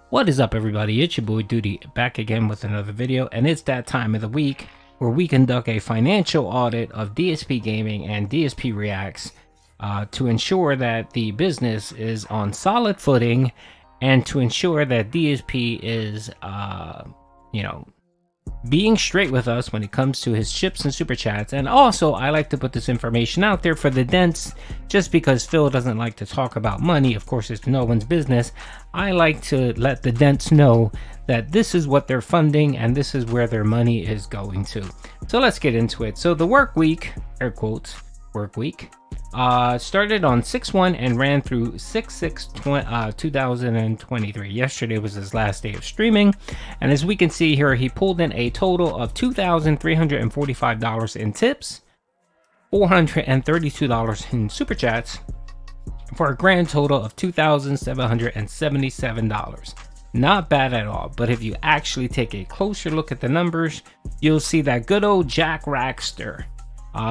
What is up, everybody? It's your boy Duty back again with another video, and it's that time of the week where we conduct a financial audit of DSP Gaming and DSP Reacts to ensure that the business is on solid footing and to ensure that DSP is, being straight with us when it comes to his chips and super chats. And also, I like to put this information out there for the Dents, just because Phil doesn't like to talk about money. Of course, it's no one's business. I like to let the Dents know that this is what they're funding and this is where their money is going to. So let's get into it. So the work week, air quotes, work week, started on 6/1 and ran through 6/6/2023. Yesterday was his last day of streaming, and as we can see here, he pulled in a total of $2,345 in tips, $432 in super chats, for a grand total of $2,777. Not bad at all, but if you actually take a closer look at the numbers, you'll see that good old Jack Raxxor,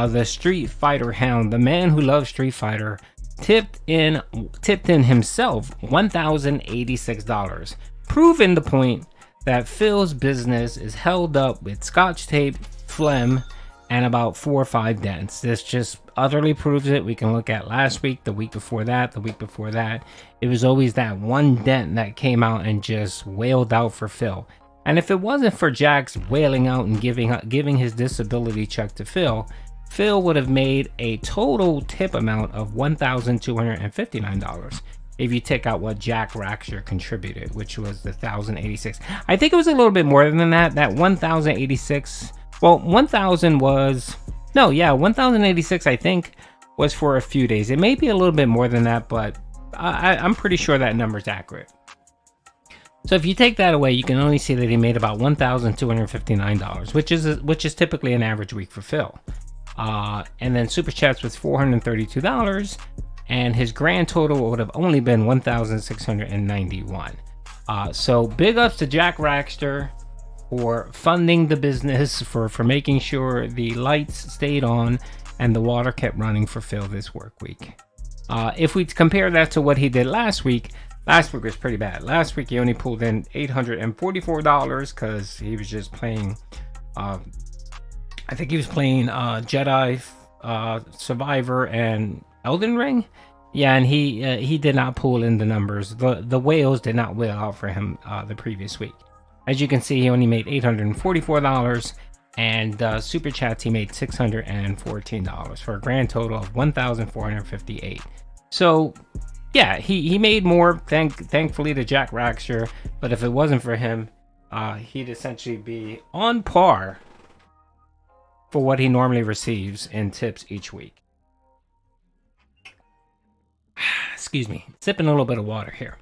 the Street Fighter hound, the man who loves Street Fighter, tipped in himself $1,086, proving the point that Phil's business is held up with scotch tape, phlegm, and about 4 or 5 dents. This just utterly proves it. We can look at last week, the week before that, the week before that. It was always that one dent that came out and just wailed out for Phil. And if it wasn't for Jack's wailing out and giving his disability check to Phil would have made a total tip amount of $1,259 if you take out what Jack Raxxor contributed, which was the $1,086. I think it was a little bit more than that. That $1,086, well, 1,000 was, no, yeah, 1,086 I think was for a few days. It may be a little bit more than that, but I'm pretty sure that number is accurate. So if you take that away, you can only see that he made about $1,259, which is typically an average week for Phil. And then super chats was $432, and his grand total would have only been $1,691. So big ups to Jack Raxxor for funding the business, for making sure the lights stayed on and the water kept running for Phil this work week. If we compare that to what he did last week was pretty bad. Last week he only pulled in $844 because he was just playing, I think he was playing Jedi Survivor and Elden Ring. Yeah, and he did not pull in the numbers. The whales did not whale out for him the previous week. As you can see, he only made $844, and super chats he made $614 for a grand total of $1,458. So yeah, he made more, thankfully, to Jack Raxxor, but if it wasn't for him, he'd essentially be on par for what he normally receives in tips each week. Excuse me, sipping a little bit of water here.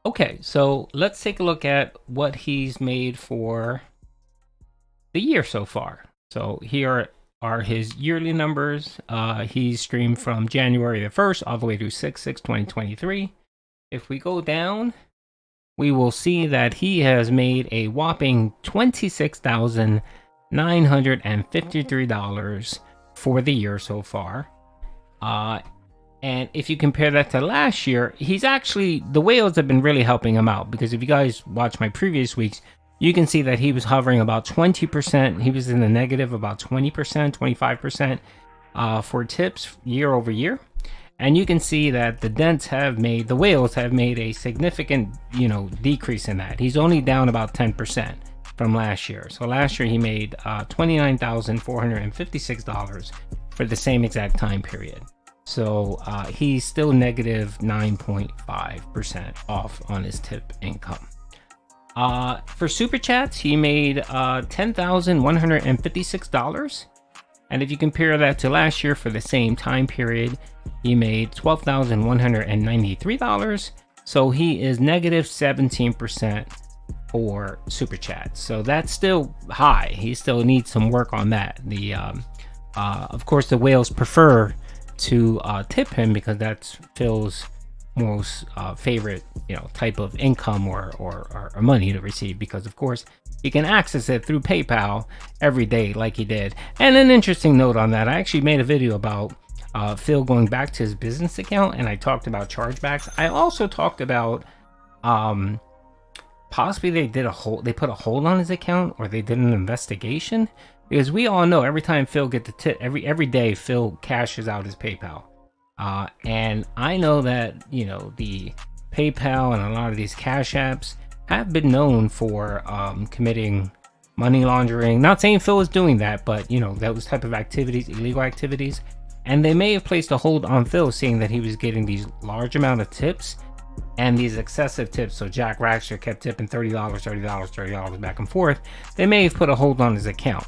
Okay, so let's take a look at what he's made for the year so far. So here are his yearly numbers. He's streamed from January the 1st all the way to 6/6/2023. If we go down, we will see that he has made a whopping $26,953 for the year so far. And if you compare that to last year, he's actually, the whales have been really helping him out, because if you guys watch my previous weeks, you can see that he was hovering about 20%. He was in the negative about 20%, 25% for tips year over year. And you can see that the whales have made a significant, decrease in that. He's only down about 10% from last year. So last year he made $29,456 for the same exact time period. So he's still negative 9.5% off on his tip income. For super chats, he made $10,156. And if you compare that to last year for the same time period, he made $12,193. So he is negative 17% for super chats. So that's still high. He still needs some work on that. Of course, the whales prefer to tip him because that's Phil's most favorite type of income or money to receive, because of course he can access it through PayPal every day like he did. And an interesting note on that, I actually made a video about Phil going back to his business account, and I talked about chargebacks. I also talked about possibly they put a hold on his account, or they did an investigation, because we all know every time Phil get the tip, every day Phil cashes out his PayPal. And I know that, you know, the PayPal and a lot of these cash apps have been known for committing money laundering. Not saying Phil is doing that, but you know, those type of activities, illegal activities. And they may have placed a hold on Phil, seeing that he was getting these large amount of tips and these excessive tips. So Jack Raxxor kept tipping $30, $30 back and forth. They may have put a hold on his account.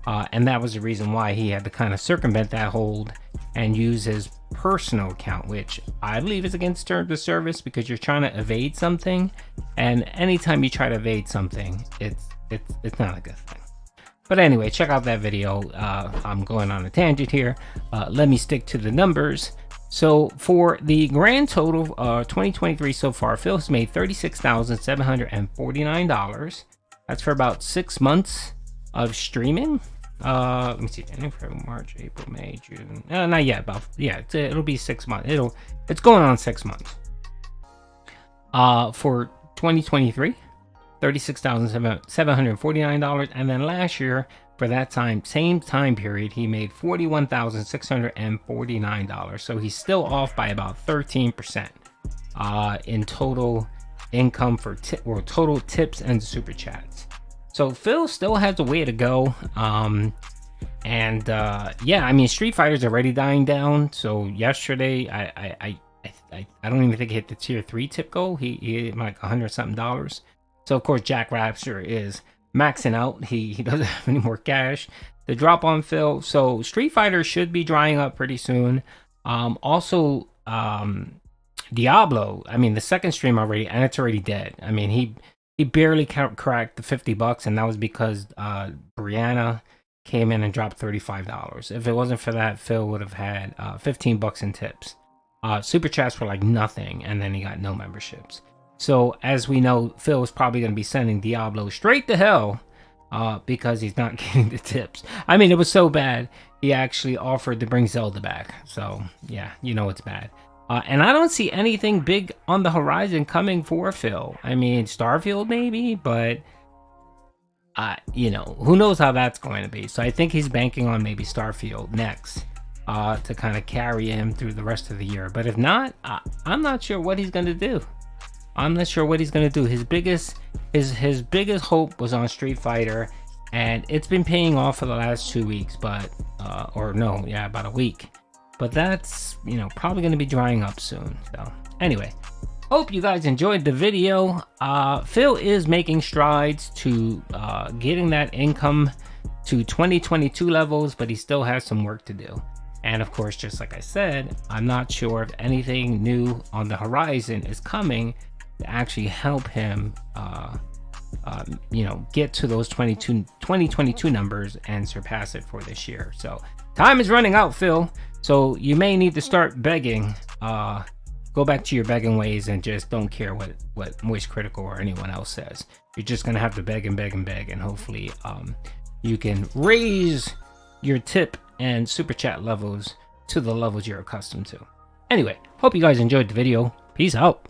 And that was the reason why he had to kind of circumvent that hold and use his personal account, which I believe is against terms of service, because you're trying to evade something. And anytime you try to evade something, it's not a good thing. But anyway, check out that video. I'm going on a tangent here. Let me stick to the numbers. So for the grand total 2023 so far, Phil has made $36,749. That's for about 6 months of streaming. Let me see, January, February, March, April, May, June. Not yet, it'll be 6 months. It's going on 6 months. For 2023, $36,749, and then last year for that same time period, he made $41,649. So he's still off by about 13% in total income for total tips and super chats. So Phil still has a way to go. Yeah, I mean, Street Fighter's already dying down. So yesterday, I don't even think he hit the tier 3 tip goal. He hit like $100 something. So of course Jack Raxxor is maxing out. He doesn't have any more cash to drop on Phil. So Street Fighter should be drying up pretty soon. Also, Diablo. I mean, the second stream already, and it's already dead. I mean, he barely cracked the $50, and that was because Brianna came in and dropped $35. If it wasn't for that, Phil would have had $15 in tips. Super chats were like nothing, and then he got no memberships. So as we know, Phil is probably going to be sending Diablo straight to hell because he's not getting the tips. I mean, it was so bad, he actually offered to bring Zelda back. So yeah, you know it's bad. And I don't see anything big on the horizon coming for Phil. I mean, Starfield maybe, but you know, who knows how that's going to be. So I think he's banking on maybe Starfield next to kind of carry him through the rest of the year. But if not, I'm not sure what he's going to do. His biggest hope was on Street Fighter, and it's been paying off for the last 2 weeks, but about a week. But that's, you know, probably going to be drying up soon. So anyway, hope you guys enjoyed the video. Phil is making strides to getting that income to 2022 levels, but he still has some work to do. And of course, just like I said, I'm not sure if anything new on the horizon is coming to actually help him you know, get to those 2022 numbers and surpass it for this year. So time is running out, Phil, so you may need to start begging. Go back to your begging ways and just don't care what Moist Critical or anyone else says. You're just gonna have to beg and beg and beg, and hopefully you can raise your tip and super chat levels to the levels you're accustomed to. Anyway, hope you guys enjoyed the video. Peace out.